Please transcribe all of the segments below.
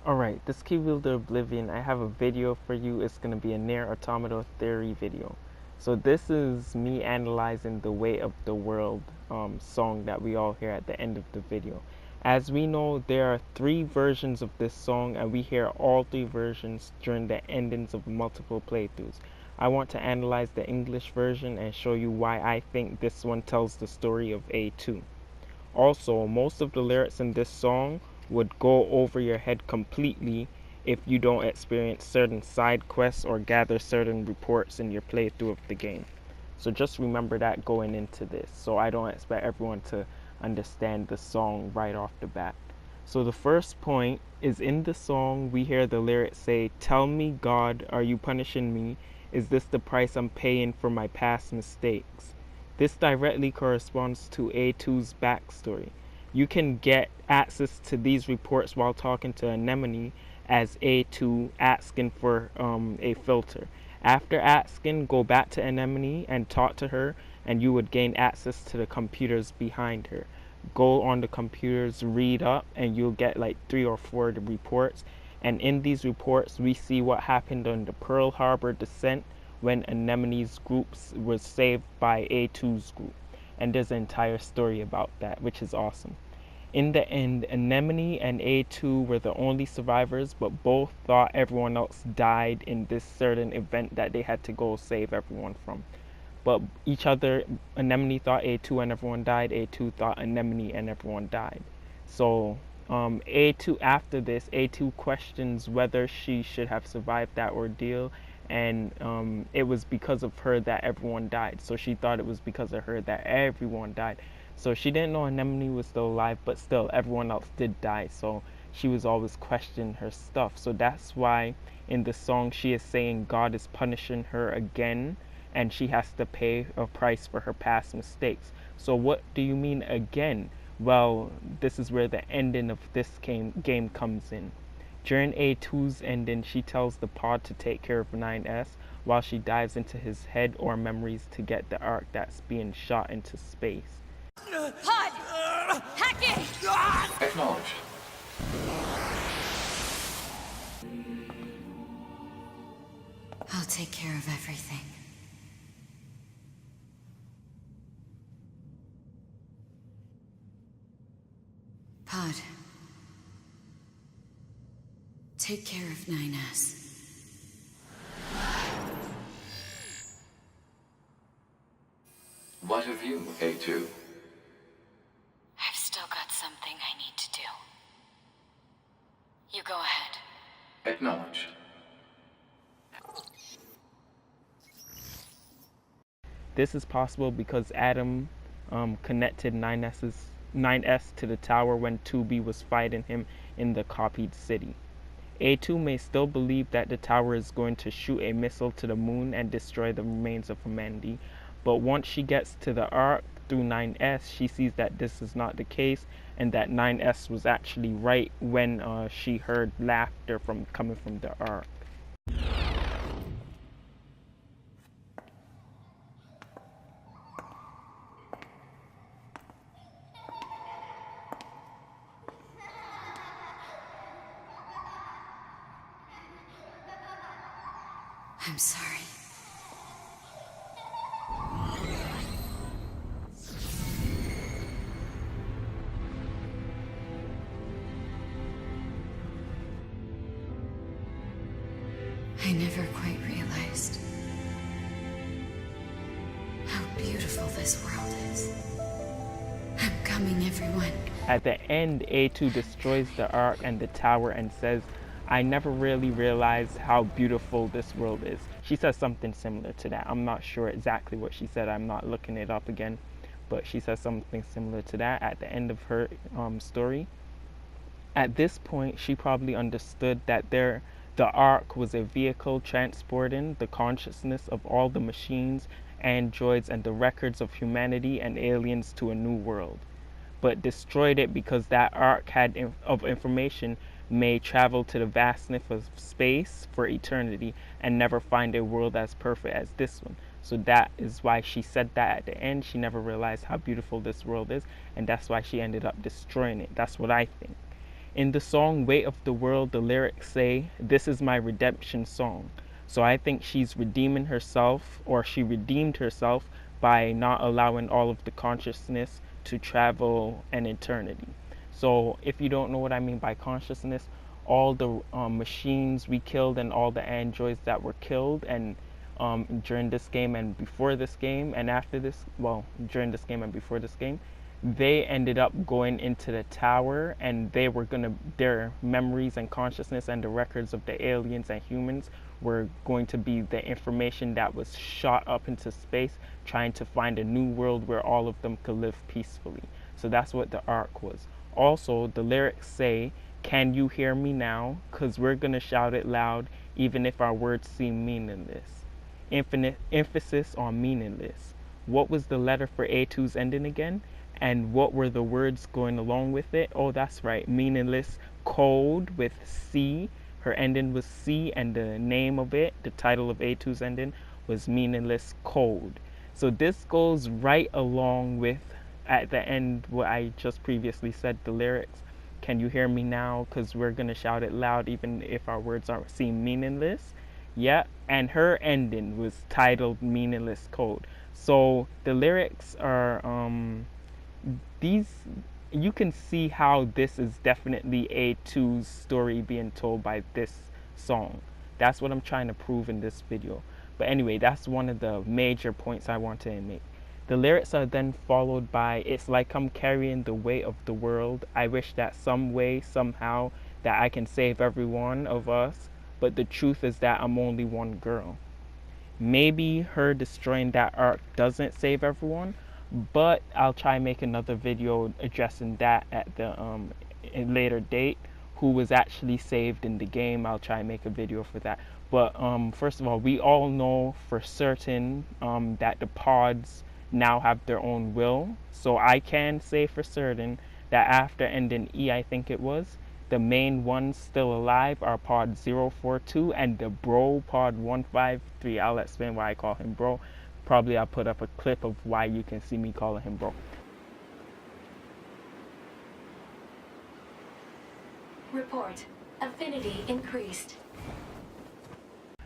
Alright, this Key Wielder Oblivion, I have a video for you. It's going to be a Nier Automata theory video. So this is me analyzing the Way of the World song that we all hear at the end of the video. As we know, there are three versions of this song, and we hear all three versions during the endings of multiple playthroughs. I want to analyze the English version and show you why I think this one tells the story of A2. Also, most of the lyrics in this song would go over your head completely if you don't experience certain side quests or gather certain reports in your playthrough of the game. So just remember that going into this, so I don't expect everyone to understand the song right off the bat. So the first point is, in the song we hear the lyrics say, "Tell me, God, are you punishing me? Is this the price I'm paying for my past mistakes?" This directly corresponds to A2's backstory. You can get access to these reports while talking to Anemone as A2 asking for a filter. After asking, go back to Anemone and talk to her, and you would gain access to the computers behind her. Go on the computers, read up, and you'll get like 3 or 4 reports. And in these reports, we see what happened on the Pearl Harbor descent when Anemone's group was saved by A2's group. And there's an entire story about that, which is awesome. In the end, Anemone and A2 were the only survivors, but both thought everyone else died in this certain event that they had to go save everyone from. But each other, Anemone thought A2 and everyone died, A2 thought Anemone and everyone died. So A2, after this, A2 questions whether she should have survived that ordeal, and it was because of her that everyone died. So she thought it was because of her that everyone died. So she didn't know Anemone was still alive, but still everyone else did die. So she was always questioning her stuff. So that's why in the song she is saying God is punishing her again, and she has to pay a price for her past mistakes. So what do you mean again? Well, this is where the ending of this game comes in. During A2's ending, she tells the pod to take care of 9S while she dives into his head or memories to get the arc that's being shot into space. Pod! Hack it! Acknowledged. I'll take care of everything. Pod. Take care of 9S. What of you, A2? I've still got something I need to do. You go ahead. Acknowledged. This is possible because Adam connected 9S to the tower when 2B was fighting him in the copied city. A2 may still believe that the tower is going to shoot a missile to the moon and destroy the remains of humanity, but once she gets to the Ark through 9S, she sees that this is not the case, and that 9S was actually right when she heard laughter coming from the Ark. I'm sorry. I never quite realized how beautiful this world is. I'm coming, everyone. At the end, A2 destroys the Ark and the tower and says, "I never really realized how beautiful this world is." She says something similar to that. I'm not sure exactly what she said. I'm not looking it up again. But she says something similar to that at the end of her story. At this point, she probably understood that the Ark was a vehicle transporting the consciousness of all the machines, androids, and the records of humanity and aliens to a new world, but destroyed it because that Ark of information may travel to the vastness of space for eternity and never find a world as perfect as this one. So that is why she said that at the end. She never realized how beautiful this world is, and that's why she ended up destroying it. That's what I think. In the song Weight of the World, the lyrics say, "This is my redemption song." So I think she's redeeming herself, or she redeemed herself by not allowing all of the consciousness to travel an eternity. So if you don't know what I mean by consciousness, all the machines we killed and all the androids that were killed and during this game and before this game and after this, well, during this game and before this game, they ended up going into the tower, and they were gonna, their memories and consciousness and the records of the aliens and humans were going to be the information that was shot up into space, trying to find a new world where all of them could live peacefully. So that's what the arc was. Also, the lyrics say, "Can you hear me now? 'Cause we're gonna shout it loud, even if our words seem meaningless." Infinite emphasis on meaningless. What was the letter for A2's ending again? And what were the words going along with it? Oh, that's right, meaningless cold with C. Her ending was C, and the name of it, the title of A2's ending, was meaningless cold. So this goes right along with, at the end, what I just previously said, the lyrics. Can you hear me now? 'Cause we're gonna shout it loud, even if our words aren't seem meaningless. Yeah, and her ending was titled Meaningless Code. So the lyrics are these, you can see how this is definitely A2's story being told by this song. That's what I'm trying to prove in this video. But anyway, that's one of the major points I want to make. The lyrics are then followed by, "It's like I'm carrying the weight of the world. I wish that some way, somehow, that I can save every one of us. But the truth is that I'm only one girl." Maybe her destroying that arc doesn't save everyone, but I'll try and make another video addressing that at the a later date. Who was actually saved in the game? I'll try and make a video for that. But first of all, we all know for certain that the pods now have their own will. So I can say for certain that after ending E, I think it was, the main ones still alive are pod 042 and the bro pod 153. I'll explain why I call him bro. Probably I'll put up a clip of why you can see me calling him bro. Report. Affinity increased.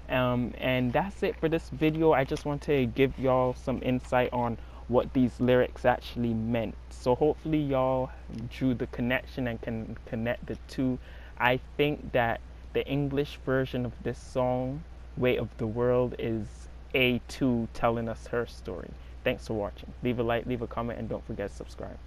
And that's it for this video. I just want to give y'all some insight on what these lyrics actually meant. So hopefully y'all drew the connection and can connect the two. I think that the English version of this song, Weight of the World, is A2 telling us her story. Thanks for watching. Leave a like, leave a comment, and don't forget to subscribe.